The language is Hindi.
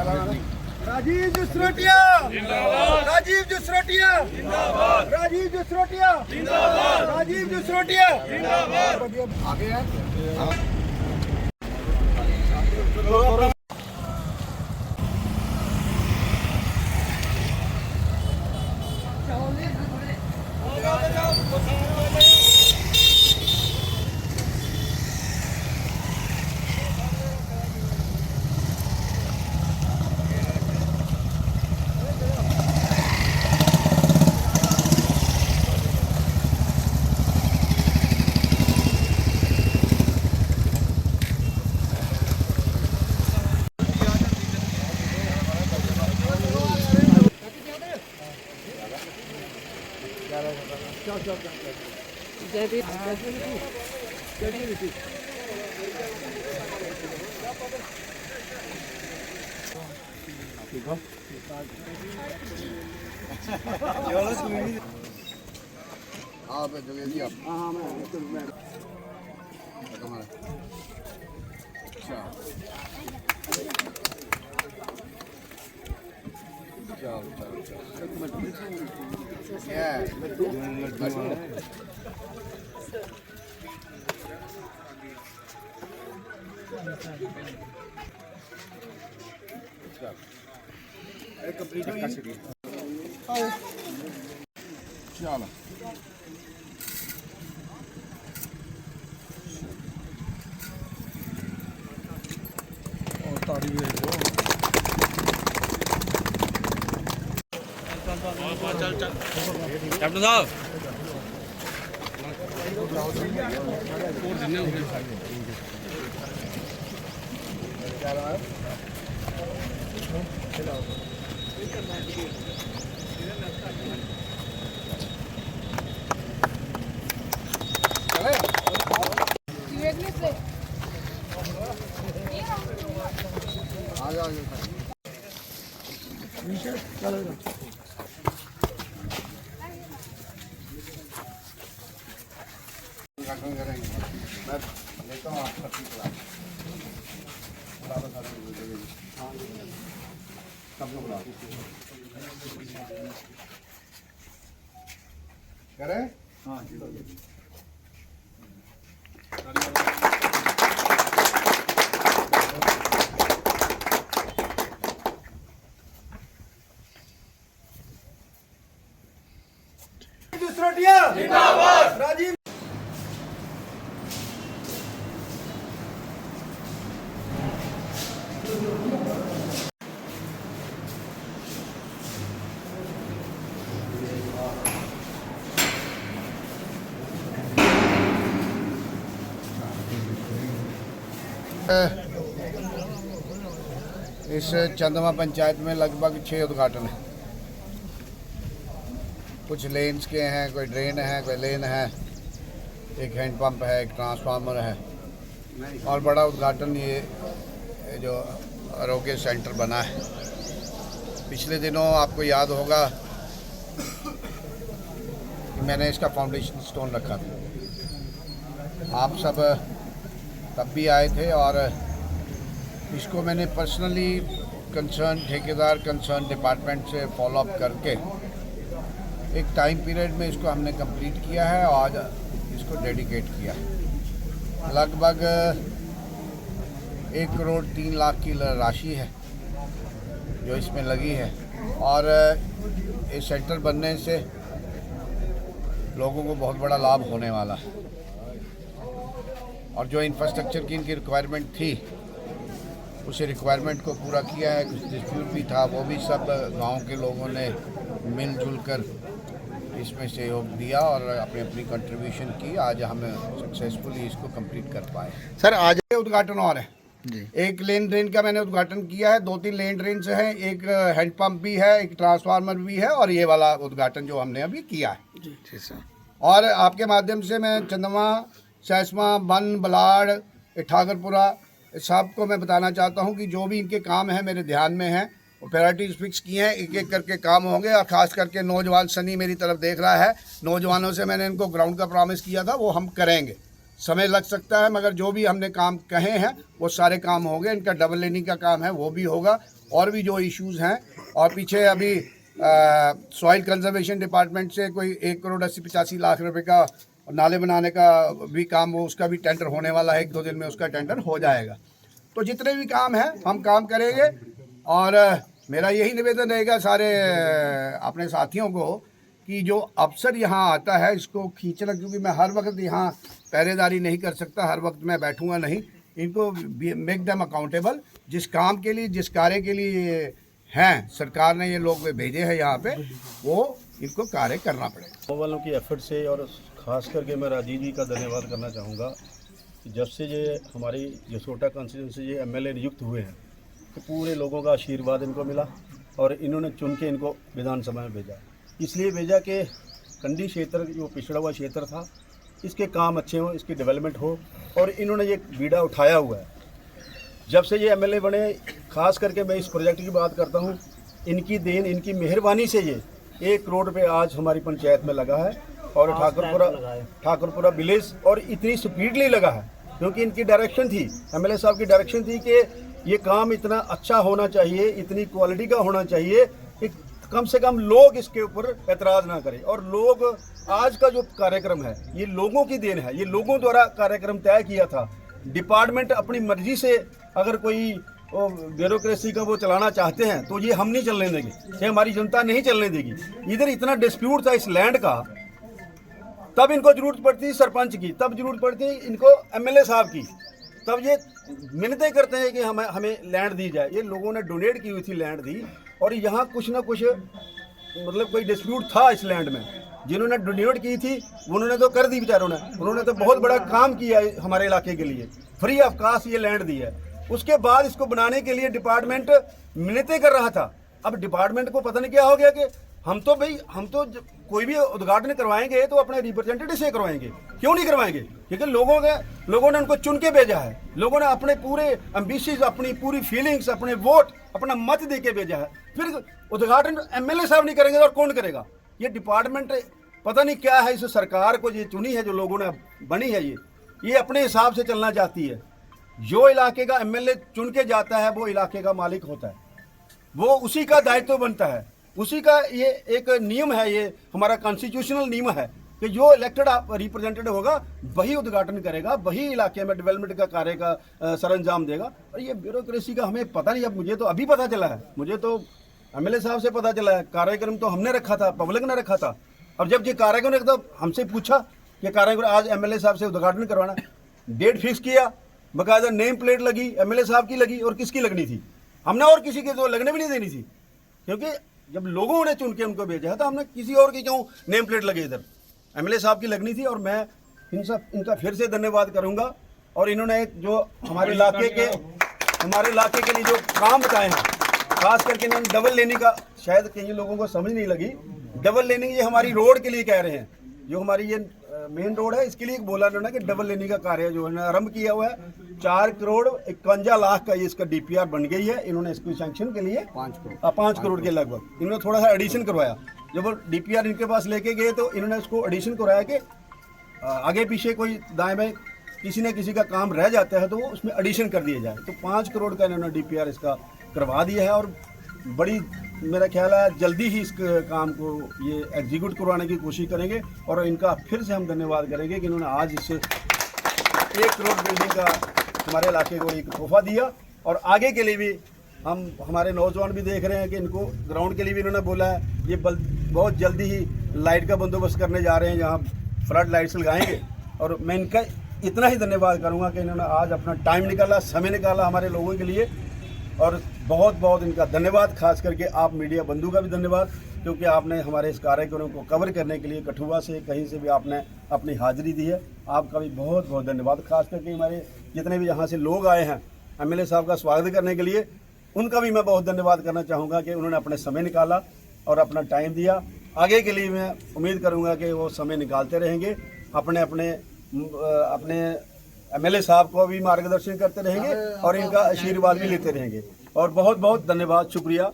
राजीव जसरोटिया जिंदाबाद, राजीव जसरोटिया जिंदाबाद, राजीव जसरोटिया जिंदाबाद, राजीव जसरोटिया जिंदाबाद। आगे है आप जगह जी आप हाँ मैं कंप्लीट चलो ताड़ी चल चल कैप्टन साहब करें हाँ जसरोटिया जिंदाबाद, राजीव इस चंदवा पंचायत में लगभग 6 उद्घाटन है। कुछ लेन्स के हैं, कोई ड्रेन है, कोई लेन है, एक हैंड पंप है, एक ट्रांसफार्मर है और बड़ा उद्घाटन ये जो आरोग्य सेंटर बना है। पिछले दिनों आपको याद होगा कि मैंने इसका फाउंडेशन स्टोन रखा था। आप सब तब भी आए थे और इसको मैंने पर्सनली कंसर्न ठेकेदार कंसर्न डिपार्टमेंट से फॉलोअप करके एक टाइम पीरियड में इसको हमने कंप्लीट किया है और आज इसको डेडिकेट किया है। लगभग 1 करोड़ 3 लाख की राशि है जो इसमें लगी है और इस सेंटर बनने से लोगों को बहुत बड़ा लाभ होने वाला है और जो इंफ्रास्ट्रक्चर की इनकी रिक्वायरमेंट थी उस रिक्वायरमेंट को पूरा किया है। कुछ डिस्प्यूट भी था, वो भी सब गांव के लोगों ने मिलजुल कर इसमें सहयोग दिया और अपनी अपनी कंट्रीब्यूशन की। आज हम सक्सेसफुली इसको कंप्लीट कर पाए। सर आज उद्घाटन और है जी। एक लेन ड्रेन का मैंने उद्घाटन किया है, 2-3 लेन ड्रेन से हैं, एक हैंड पंप भी है, एक ट्रांसफार्मर भी है और ये वाला उद्घाटन जो हमने अभी किया है जी सर। और आपके माध्यम से मैं चंदवा, सैसमा, बन, बलाड़, ठाकरपुरा सबको मैं बताना चाहता हूं कि जो भी इनके काम है मेरे ध्यान में है, वो प्रायोरिटीज फिक्स किए हैं, एक एक करके काम होंगे। और ख़ास करके नौजवान सनी मेरी तरफ देख रहा है, नौजवानों से मैंने इनको ग्राउंड का प्रॉमिस किया था, वो हम करेंगे। समय लग सकता है, मगर जो भी हमने काम कहे हैं वो सारे काम हो गए। इनका डबल लेनिंग का काम है वो भी होगा, और भी जो इश्यूज़ हैं। और पीछे अभी सॉइल कंजर्वेशन डिपार्टमेंट से कोई 1,80,85,00,000 रुपए का नाले बनाने का भी काम, वो उसका भी टेंडर होने वाला है। 1-2 दिन में उसका टेंडर हो जाएगा। तो जितने भी काम हैं हम काम करेंगे। और मेरा यही निवेदन रहेगा सारे अपने साथियों को कि जो अफसर यहाँ आता है इसको खींचना, क्योंकि मैं हर वक्त यहाँ पहरेदारी नहीं कर सकता, हर वक्त मैं बैठूँगा नहीं। इनको मेक देम अकाउंटेबल। जिस काम के लिए, जिस कार्य के लिए हैं, सरकार ने ये लोग भेजे हैं यहाँ पे, वो इनको कार्य करना पड़ेगा। वालों की एफर्ट से, और ख़ास करके मैं राजीव जी का धन्यवाद करना चाहूँगा कि जब से ये हमारी जसोटा कॉन्स्टिट्यूंसी ये एमएलए नियुक्त हुए हैं तो पूरे लोगों का आशीर्वाद इनको मिला, और इन्होंने चुन के इनको विधानसभा में भेजा। इसलिए भेजा कि कंडी क्षेत्र जो पिछड़ा हुआ क्षेत्र था, इसके काम अच्छे हों, इसकी डेवलपमेंट हो, और इन्होंने ये बीड़ा उठाया हुआ है। जब से ये एमएलए बने, खास करके मैं इस प्रोजेक्ट की बात करता हूँ, इनकी देन, इनकी मेहरबानी से ये 1 करोड़ रुपये आज हमारी पंचायत में लगा है, और ठाकुरपुरा विलेज, और इतनी स्पीडली लगा है क्योंकि इनकी डायरेक्शन थी, एमएलए साहब की डायरेक्शन थी कि ये काम इतना अच्छा होना चाहिए, इतनी क्वालिटी का होना चाहिए कि कम से कम लोग इसके ऊपर एतराज़ ना करें। और लोग, आज का जो कार्यक्रम है ये लोगों की देन है, ये लोगों द्वारा कार्यक्रम तय किया था। डिपार्टमेंट अपनी मर्जी से अगर कोई ब्यूरोक्रेसी का वो चलाना चाहते हैं तो ये हम नहीं चलने देंगे, ये हमारी जनता नहीं चलने देगी। इधर इतना डिस्प्यूट था इस लैंड का, तब इनको जरूरत पड़ती है सरपंच की, तब जरूरत पड़ती है इनको एमएलए साहब की, तब ये मिन्नतें करते हैं कि हमें लैंड दी जाए। ये लोगों ने डोनेट की हुई थी लैंड दी, और यहाँ कुछ ना कुछ मतलब कोई डिस्प्यूट था इस लैंड में। जिन्होंने डोनेट की थी उन्होंने तो कर दी बेचारों ने, उन्होंने तो बहुत बड़ा काम किया हमारे इलाके के लिए, फ्री ऑफ कास्ट ये लैंड दी है। उसके बाद इसको बनाने के लिए डिपार्टमेंट मिन्नतें कर रहा था। अब डिपार्टमेंट को पता नहीं क्या हो गया कि हम तो कोई भी उद्घाटन करवाएंगे तो अपने रिप्रेजेंटेटिव से करवाएंगे, क्यों नहीं करवाएंगे? क्योंकि लोगों ने उनको चुन के भेजा है, लोगों ने अपने पूरे एम्बिशंस, अपनी पूरी फीलिंग्स, अपने वोट, अपना मत दे के भेजा है। फिर उद्घाटन एमएलए साहब नहीं करेंगे तो और कौन करेगा? ये डिपार्टमेंट पता नहीं क्या है, इस सरकार को ये चुनी है, जो लोगों ने बनी है, ये अपने हिसाब से चलना चाहती है। जो इलाके का एमएलए चुन के जाता है वो इलाके का मालिक होता है, वो उसी का दायित्व बनता है, उसी का ये एक नियम है, ये हमारा कॉन्स्टिट्यूशनल नियम है कि जो इलेक्टेड रिप्रेजेंटेटिव होगा वही उद्घाटन करेगा, वही इलाके में डेवलपमेंट का कार्य का सरंजाम देगा। और ये ब्यूरोक्रेसी का हमें पता नहीं, अब मुझे तो अभी पता चला है, मुझे तो एमएलए साहब से पता चला है। कार्यक्रम तो हमने रखा था, पब्लिक ने रखा था, और जब ये कार्यक्रम रखा तो हमसे पूछा कि कार्यक्रम आज एमएलए साहब से उद्घाटन करवाना, डेट फिक्स किया, बाकायदा नेम प्लेट लगी, एमएलए साहब की लगी, और किसकी लगनी थी? हमने और किसी की तो लगने भी नहीं देनी थी, क्योंकि जब लोगों ने चुन के उनको भेजा है तो हमने किसी और की क्यों नेम प्लेट लगे? इधर एमएलए साहब की लगनी थी। और मैं इनका फिर से धन्यवाद करूंगा। और इन्होंने जो हमारे इलाके के लिए जो काम बताए हैं, खास करके इन्होंने डबल लेनिंग का, शायद कई लोगों को समझ नहीं लगी, डबल लेनिंग ये हमारी रोड के लिए कह रहे हैं, जो हमारी ये मेन रोड है इसके लिए बोला उन्होंने कि डबल लेनिंग का कार्य जो है आरंभ किया हुआ है। 4,51,00,000 का ये इसका डीपीआर बन गई है। इन्होंने इसको सैंक्शन के लिए 5 करोड़ के लगभग इन्होंने थोड़ा सा एडिशन करवाया। जब वो डीपीआर इनके पास लेके गए तो इन्होंने उसको एडिशन करवाया कि आगे पीछे कोई दाएं बाएं किसी न किसी का काम रह जाता है तो वो उसमें एडिशन कर दिया जाए। तो 5 करोड़ का इन्होंने डीपीआर इसका करवा दिया है, और बड़ी मेरा ख्याल है जल्दी ही इस काम को ये एग्जीक्यूट करवाने की कोशिश करेंगे। और इनका फिर से हम धन्यवाद करेंगे कि इन्होंने आज इस 1 करोड़ बिल्डिंग का हमारे इलाके को एक तोहफा दिया। और आगे के लिए भी हमारे नौजवान भी देख रहे हैं कि इनको ग्राउंड के लिए भी इन्होंने बोला है, ये बहुत जल्दी ही लाइट का बंदोबस्त करने जा रहे हैं, जहाँ फ्लड लाइट्स लगाएंगे। और मैं इनका इतना ही धन्यवाद करूँगा कि इन्होंने आज अपना टाइम निकाला, समय निकाला हमारे लोगों के लिए, और बहुत बहुत इनका धन्यवाद। खास करके आप मीडिया बंधु का भी धन्यवाद, क्योंकि आपने हमारे इस कार्यक्रम को कवर करने के लिए कठुआ से कहीं से भी आपने अपनी हाजिरी दी है। आपका भी बहुत बहुत धन्यवाद। खास करके हमारे जितने भी यहाँ से लोग आए हैं एमएलए साहब का स्वागत करने के लिए, उनका भी मैं बहुत धन्यवाद करना चाहूँगा कि उन्होंने अपने समय निकाला और अपना टाइम दिया। आगे के लिए मैं उम्मीद करूँगा कि वो समय निकालते रहेंगे, अपने एमएलए साहब को भी मार्गदर्शन करते रहेंगे और इनका आशीर्वाद भी लेते रहेंगे। और बहुत बहुत धन्यवाद, शुक्रिया।